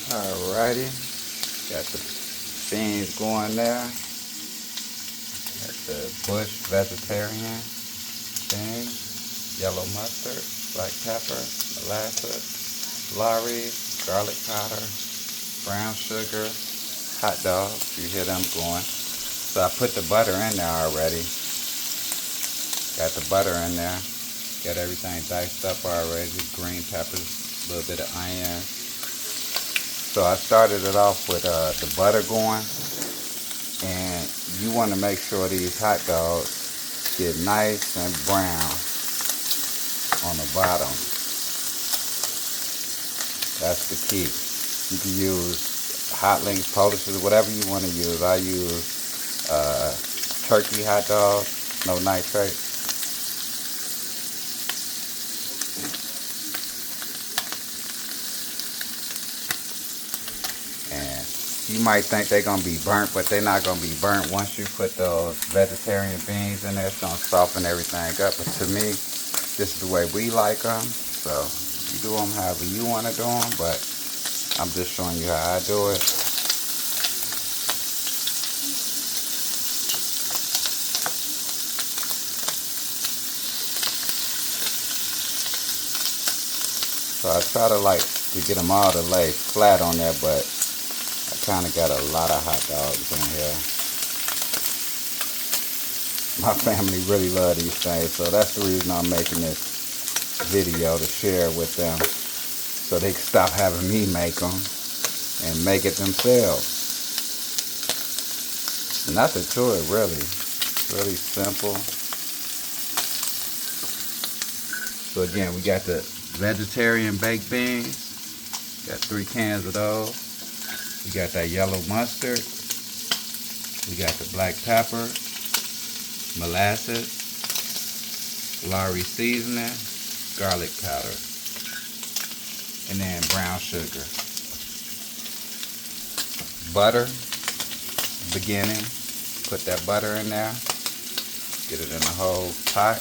Alrighty, got the beans going there. Got the bush vegetarian thing, yellow mustard, black pepper, molasses, Lorry, garlic powder, brown sugar, hot dogs. You hear them going. So I put the butter in there already. Got the butter in there. Got everything diced up already. Green peppers, a little bit of onion. So I started it off with the butter going. And you want to make sure these hot dogs get nice and brown on the bottom. That's the key. You can use hot links, polishes, whatever you want to use. I use turkey hot dogs, no nitrate. And you might think they're going to be burnt, but they're not going to be burnt. Once you put those vegetarian beans in there, it's going to soften everything up. But to me, this is the way we like them. So you do them however you want to do them, but I'm just showing you how I do it. So I try to get them all to lay flat on there, but I kind of got a lot of hot dogs in here. My family really love these things, so that's the reason I'm making this video, to share with them so they can stop having me make them and make it themselves. Nothing to it really. Really simple. So again, we got the vegetarian baked beans. Got 3 cans of those. We got that yellow mustard. We got the black pepper, molasses, Lorry seasoning, garlic powder, and then brown sugar. Butter, beginning. Put that butter in there. Get it in the whole pot.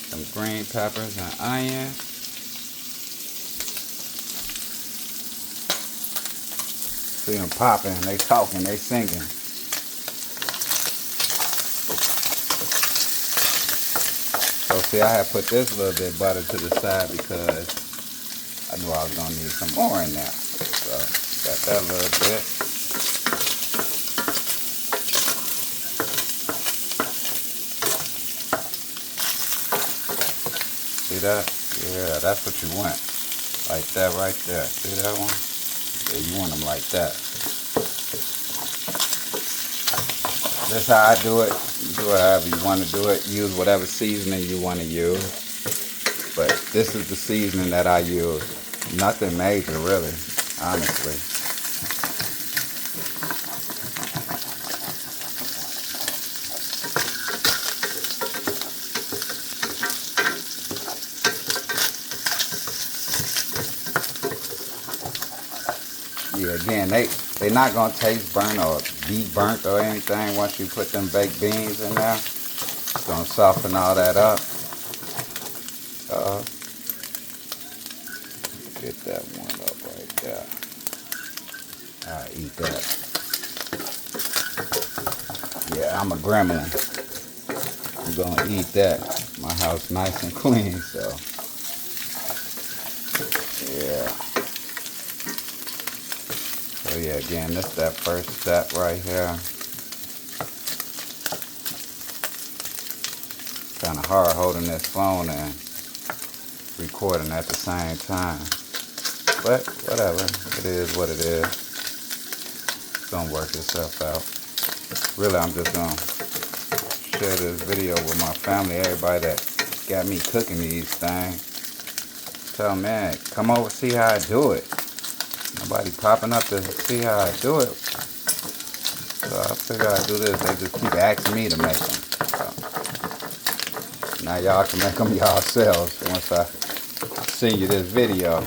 Some green peppers and onion. See them popping, they talking, they singing. So see, I had put this little bit of butter to the side because I knew I was gonna need some more in there. So got that little bit. See that? Yeah, that's what you want. Like that right there. See that one? Yeah, you want them like that. That's how I do it. You do it however you want to do it. Use whatever seasoning you want to use. But this is the seasoning that I use. Nothing major really, honestly. Yeah, again, they're not going to taste burnt or be burnt or anything once you put them baked beans in there. It's going to soften all that up. Get that one up right there. I'll eat that. Yeah, I'm a gremlin. I'm going to eat that. My house nice and clean, so. Yeah. So yeah, again, this is that first step right here. Kind of hard holding this phone and recording at the same time. But whatever, it is what it is. It's gonna work itself out. Really, I'm just gonna share this video with my family, everybody that got me cooking these things. Tell them, man, come over see how I do it. Nobody popping up to see how I do it. So I figure I do this. They just keep asking me to make them. So now y'all can make them yourselves once I send you this video.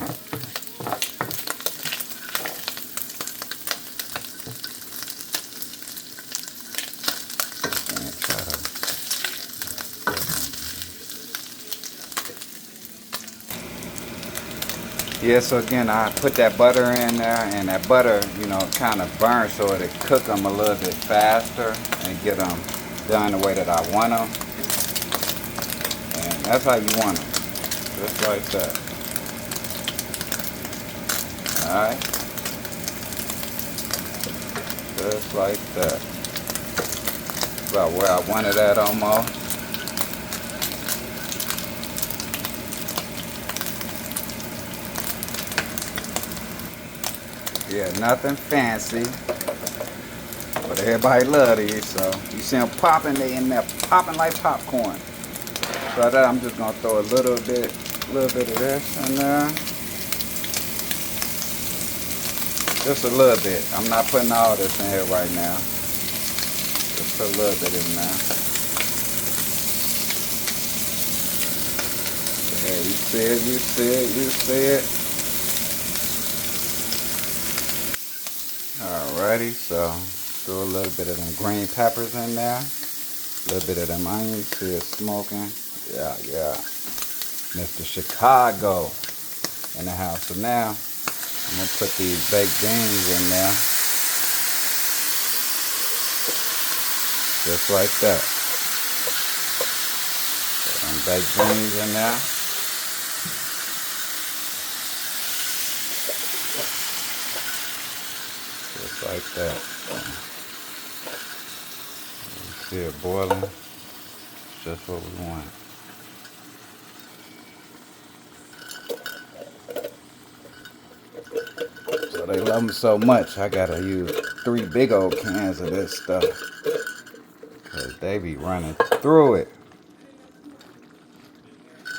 Yeah, so again, I put that butter in there, and that butter, you know, kind of burns so it'll cook them a little bit faster and get them done the way that I want them. And that's how you want them, just like that. Alright, just like that. About where I wanted that almost. Yeah, nothing fancy, but everybody love these. So you see them popping, they in there popping like popcorn. So that I'm just gonna throw a little bit of this in there, just a little bit. I'm not putting all this in here right now. Just put a little bit in there. Yeah, you see it, you see it, you see it. Alrighty, so throw a little bit of them green peppers in there. A little bit of them onions. See it smoking. Yeah, yeah. Mr.Chicago in the house. So now I'm gonna put these baked beans in there. Just like that. Put them baked beans in there. Just like that. You see it boiling. Just what we want. So they love them so much, I gotta use 3 big old cans of this stuff. Cause they be running through it.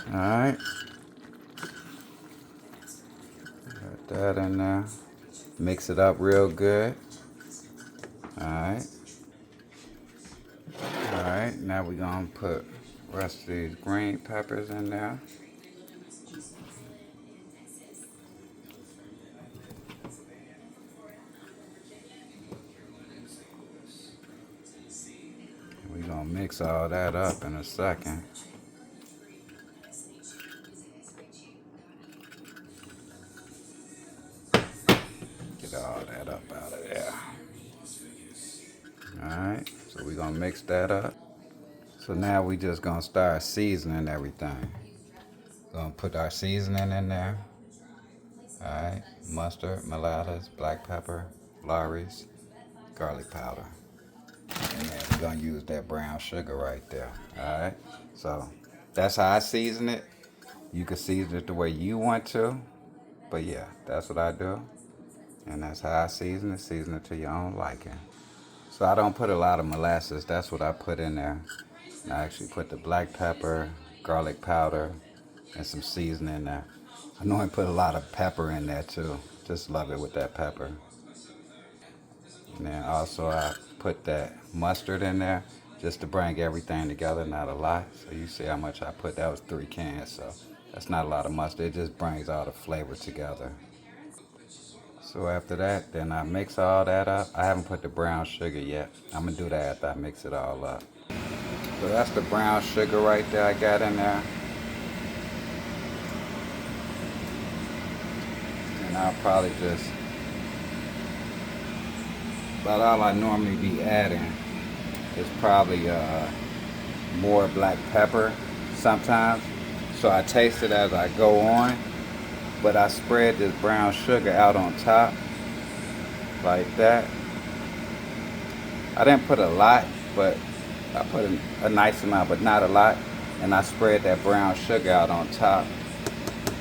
Alright. Got that in there. Mix it up real good. Alright. Alright, now we're gonna put the rest of these green peppers in there. We're gonna mix all that up in a second. Get all that up out of there. Alright, so we're gonna mix that up. So now we just gonna start seasoning everything. Gonna put our seasoning in there. Alright, mustard, molasses, black pepper, Lawry's, garlic powder. And then we're gonna use that brown sugar right there. Alright, so that's how I season it. You can season it the way you want to, but yeah, that's what I do. And that's how I season it to your own liking. So I don't put a lot of molasses, that's what I put in there. And I actually put the black pepper, garlic powder, and some seasoning in there. I know I put a lot of pepper in there too. Just love it with that pepper. And then also I put that mustard in there just to bring everything together, not a lot. So you see how much I put, that was 3 cans, so that's not a lot of mustard. It just brings all the flavor together. So after that, then I mix all that up. I haven't put the brown sugar yet. I'm gonna do that after I mix it all up. So that's the brown sugar right there I got in there. And I'll probably just, about all I normally be adding is probably more black pepper sometimes. So I taste it as I go on, but I spread this brown sugar out on top like that. I didn't put a lot, but I put a nice amount, but not a lot. And I spread that brown sugar out on top.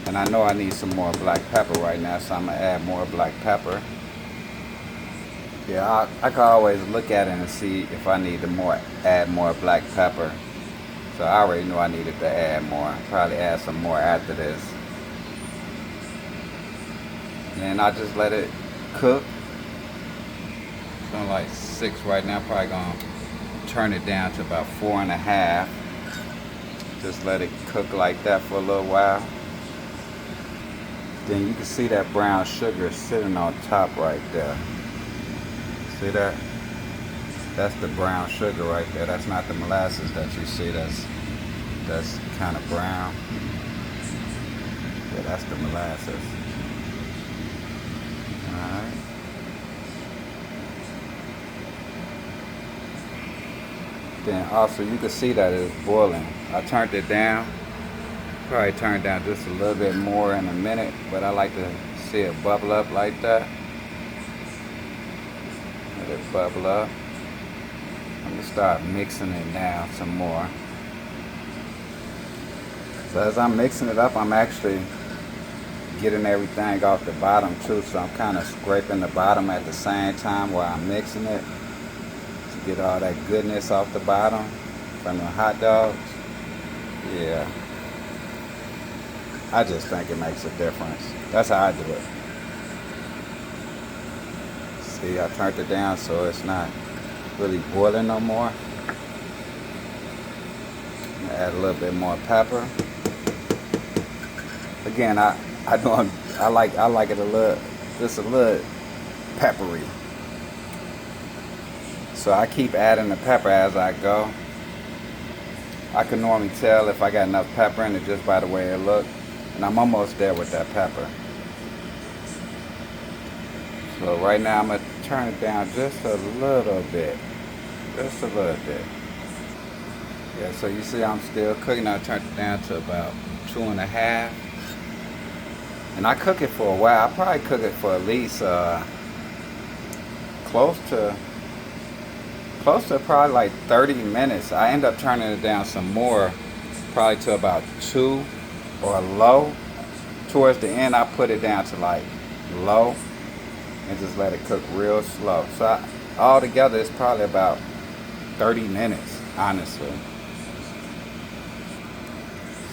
And I know I need some more black pepper right now, so I'm gonna add more black pepper. Yeah, I can always look at it and see if I need to add more black pepper. So I already knew I needed to add more. Probably add some more after this. And then I just let it cook. It's on like 6 right now. Probably gonna turn it down to about 4.5. Just let it cook like that for a little while. Then you can see that brown sugar sitting on top right there. See that? That's the brown sugar right there. That's not the molasses that you see. That's kind of brown. Yeah, that's the molasses. Alright. Then also you can see that it's boiling. I turned it down. Probably turn it down just a little bit more in a minute, but I like to see it bubble up like that. Let it bubble up. I'm gonna start mixing it now some more. So as I'm mixing it up, I'm actually getting everything off the bottom too. So I'm kind of scraping the bottom at the same time while I'm mixing it to get all that goodness off the bottom from the hot dogs. Yeah. I just think it makes a difference. That's how I do it. See, I turned it down so it's not really boiling no more. I'm gonna add a little bit more pepper. Again, I like it a little, just a little peppery. So I keep adding the pepper as I go. I can normally tell if I got enough pepper in it just by the way it looks. And I'm almost there with that pepper. So right now I'm going to turn it down just a little bit. Just a little bit. Yeah, so you see I'm still cooking. I turned it down to about 2.5. And I cook it for a while. I probably cook it for at least close to probably like 30 minutes. I end up turning it down some more, probably to about 2 or low. Towards the end, I put it down to like low and just let it cook real slow. So altogether, it's probably about 30 minutes, honestly.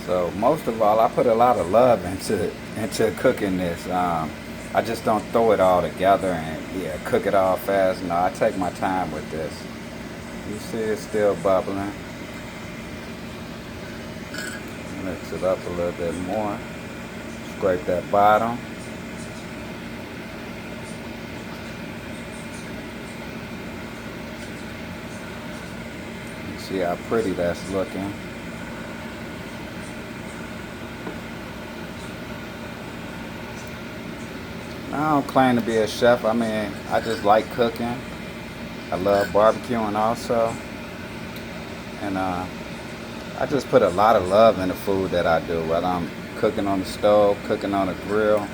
So most of all, I put a lot of love into cooking this. I just don't throw it all together and cook it all fast. No, I take my time with this. You see it's still bubbling. Mix it up a little bit more. Scrape that bottom. You see how pretty that's looking. I don't claim to be a chef. I mean, I just like cooking. I love barbecuing also. And I just put a lot of love in the food that I do, whether I'm cooking on the stove, cooking on a grill.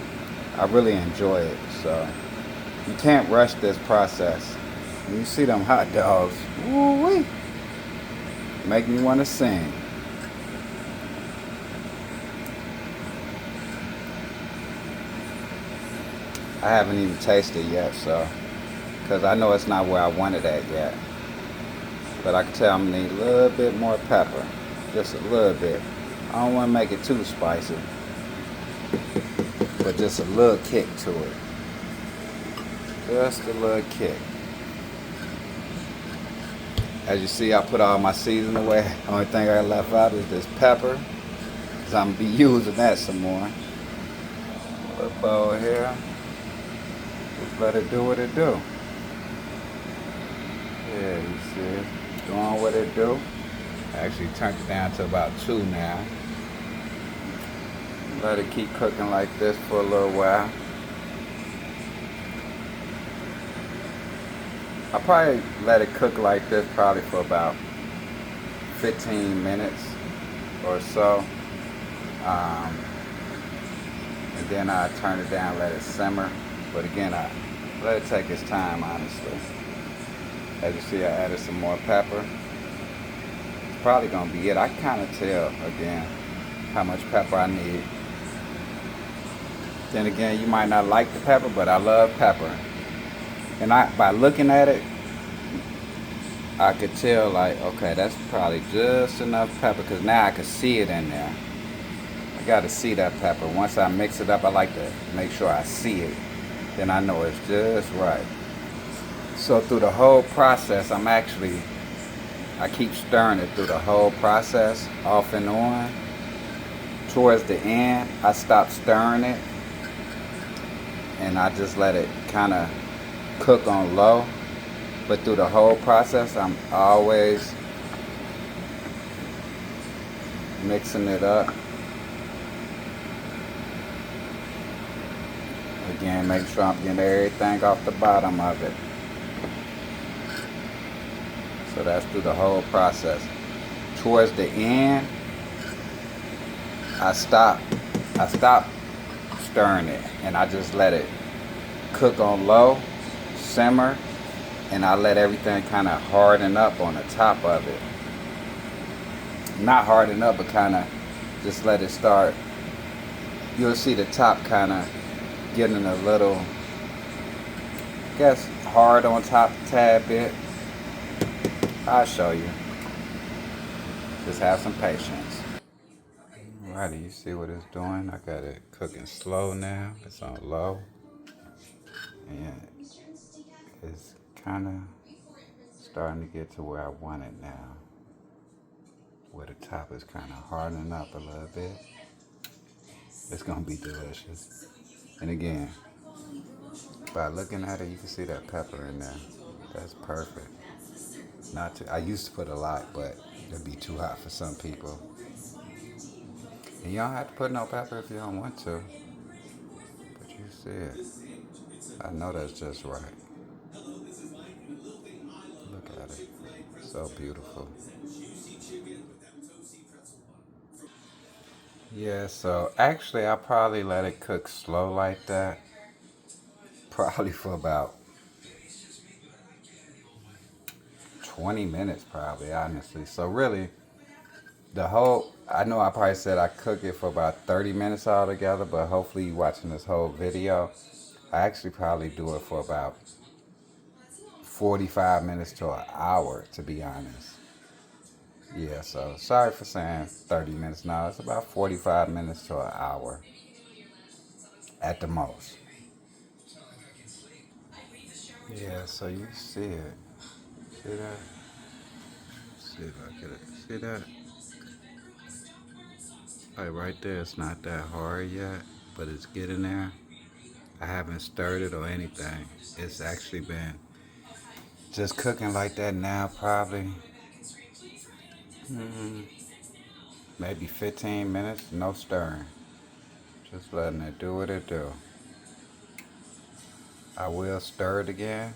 I really enjoy it. So you can't rush this process. When you see them hot dogs, woo-wee, make me want to sing. I haven't even tasted yet, so, because I know it's not where I wanted it yet. But I can tell I'm gonna need a little bit more pepper. Just a little bit. I don't want to make it too spicy, but just a little kick to it. Just a little kick. As you see, I put all my seasoning away. Only thing I left out is this pepper, because I'm gonna be using that some more. A little bowl here. Just let it do what it do. Yeah, you see it doing what it do. I actually turned it down to about 2 now. Let it keep cooking like this for a little while. I'll probably let it cook like this probably for about 15 minutes or so. And then I turn it down, let it simmer. But again, I let it take its time, honestly. As you see, I added some more pepper. It's probably gonna be it. I can kind of tell, again, how much pepper I need. Then again, you might not like the pepper, but I love pepper. And by looking at it, I could tell like, okay, that's probably just enough pepper, because now I can see it in there. I gotta see that pepper. Once I mix it up, I like to make sure I see it. Then I know it's just right. So through the whole process, I keep stirring it through the whole process, off and on. Towards the end, I stop stirring it, and I just let it kind of cook on low. But through the whole process, I'm always mixing it up. Again, make sure I'm getting everything off the bottom of it. So that's through the whole process. Towards the end, I stop stirring it, and I just let it cook on low, simmer, and I let everything kind of harden up on the top of it. Not harden up, but kind of just let it start. You'll see the top kind of getting a little, I guess, hard on top a tad bit. I'll show you. Just have some patience. Alrighty, you see what it's doing? I got it cooking slow now. It's on low. And it's kind of starting to get to where I want it now. Where the top is kind of hardening up a little bit. It's going to be delicious. And again, by looking at it, you can see that pepper in there. That's perfect. Not too, I used to put a lot, but it'd be too hot for some people. And you don't have to put no pepper if you don't want to. But you see it. I know that's just right. Look at it. So beautiful. Yeah, so actually I probably let it cook slow like that. Probably for about 20 minutes probably, honestly. So really, I know I probably said I cook it for about 30 minutes altogether, but hopefully you watching this whole video. I actually probably do it for about 45 minutes to an hour, to be honest. Yeah, so sorry for saying 30 minutes now. It's about 45 minutes to an hour at the most. Yeah, so you see it. See that? See if I get it. See that? Like right there, it's not that hard yet, but it's getting there. I haven't stirred it or anything. It's actually been just cooking like that now, probably maybe 15 minutes, no stirring. Just letting it do what it do. I will stir it again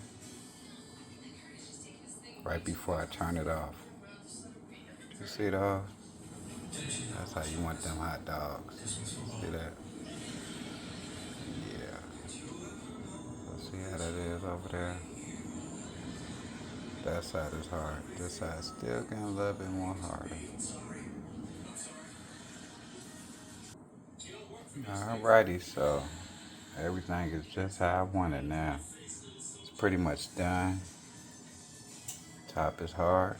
right before I turn it off. You see those? That's how you want them hot dogs. See that? Yeah. So see how that is over there? That side is hard. This side is still getting a little bit more harder. Alrighty, so everything is just how I want it now. It's pretty much done. Top is hard.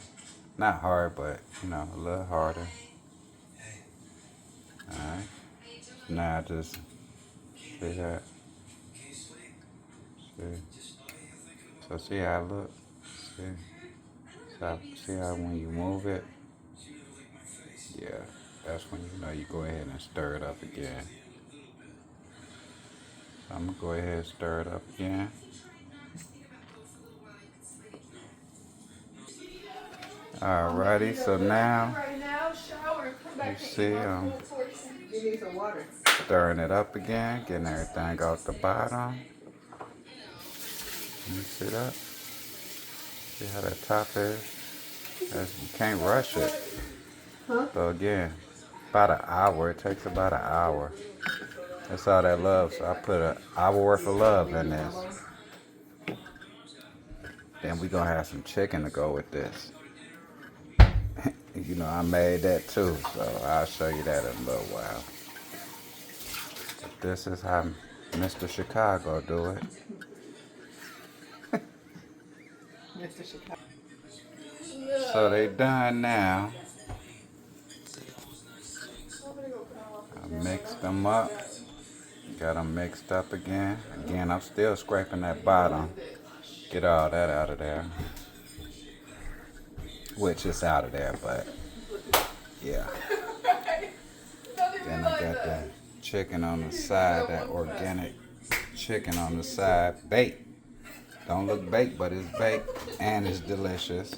Not hard, but a little harder. Alright. Now I just see that. See. So see how it look? See? So see how when you move it? Yeah. That's when you go ahead and stir it up again. So I'm gonna go ahead and stir it up again. Alrighty, so now you see I'm stirring it up again, getting everything off the bottom. You see that? See how that top is? You can't rush it. So again, about an hour. It takes about an hour. That's all that love. So I put an hour worth of love in this. Then we gonna have some chicken to go with this. I made that too, so I'll show you that in a little while. But this is how Mr.Chicago do it. Mr.Chicago. So they done now. I mixed them up. Got them mixed up again. Again, I'm still scraping that bottom. Get all that out of there. Which is out of there, but yeah. Then I got the chicken on the side, that organic chicken on the side. Baked. Don't look baked, but it's baked and it's delicious.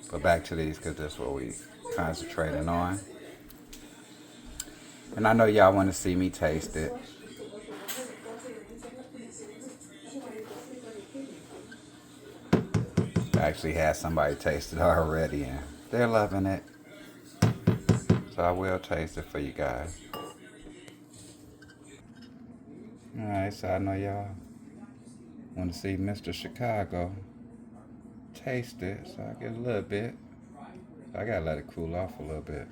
But back to these, because that's what we concentrating on. And I know y'all want to see me taste it. I actually had somebody taste it already and they're loving it. So I will taste it for you guys. Alright, so I know y'all want to see Mr. Chicago taste it, so I get a little bit. I gotta let it cool off a little bit.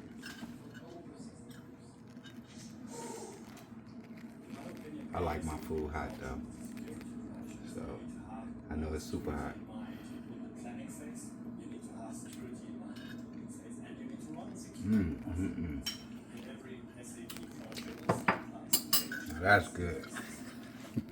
I like my food hot though, so I know it's super hot. Mm, mm, mm. That's good.